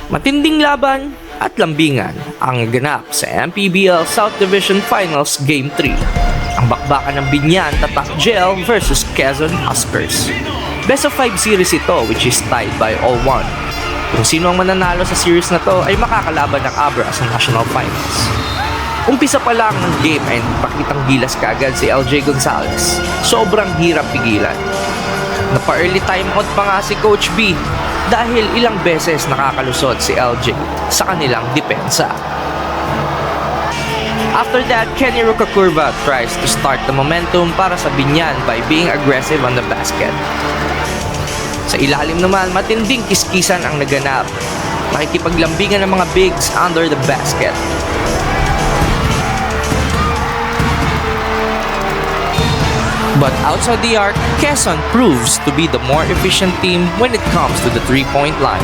Matinding laban at lambingan ang ganap sa MPBL South Division Finals Game 3. Ang bakbakan ng Binyan Tatak Gel versus Quezon Huskers. Best of 5 series ito which is tied by all one. Kung sino ang mananalo sa series na to ay makakalaban ng Abra sa National Finals. Umpisa pa lang ng game ay pakitang gilas kaagad si LJ Gonzalez. Sobrang hirap pigilan. Napa-early timeout pa nga si Coach B dahil ilang beses nakakalusot si LJ sa kanilang depensa. After that, Kenny Rucakurva tries to start the momentum para sa Binyan by being aggressive on the basket. Sa ilalim naman, matinding kiskisan ang naganap. Makikipaglambingan ng mga bigs under the basket. But outside the arc, Quezon proves to be the more efficient team when it comes to the three-point line.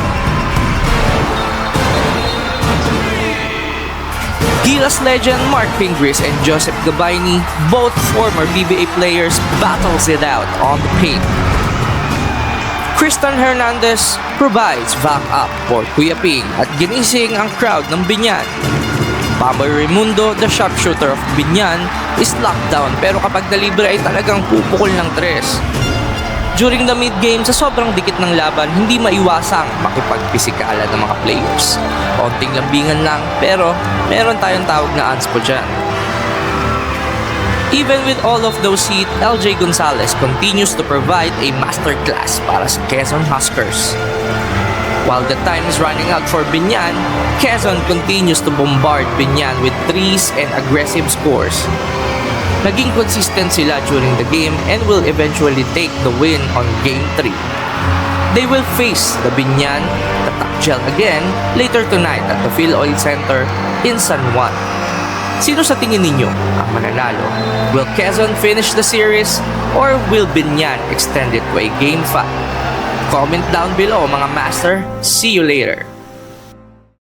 Gilas legend Mark Pingris and Joseph Gabayni, both former PBA players, battles it out on the paint. Christian Hernandez provides backup for Kuya Ping at ginising ang crowd ng Binyan. Pamboy Raimundo, the sharpshooter of Binyan, is locked down pero kapag nalibre ay talagang pupukol ng tres. During the mid-game, sa sobrang dikit ng laban, hindi maiwasang makipagpisikalan ng mga players. Konting lambingan lang pero meron tayong tawag na anspo dyan. Even with all of those heat, LJ Gonzalez continues to provide a masterclass para sa Quezon Huskers. While the time is running out for Binyan, Quezon continues to bombard Binyan with threes and aggressive scores. Naging consistent sila during the game and will eventually take the win on Game 3. They will face the Binyan Tatak Gel again later tonight at the PhilOil Center in San Juan. Sino sa tingin ninyo ang mananalo? Will Quezon finish the series or will Binyan extend it to a Game 5? Comment down below mga master. See you later.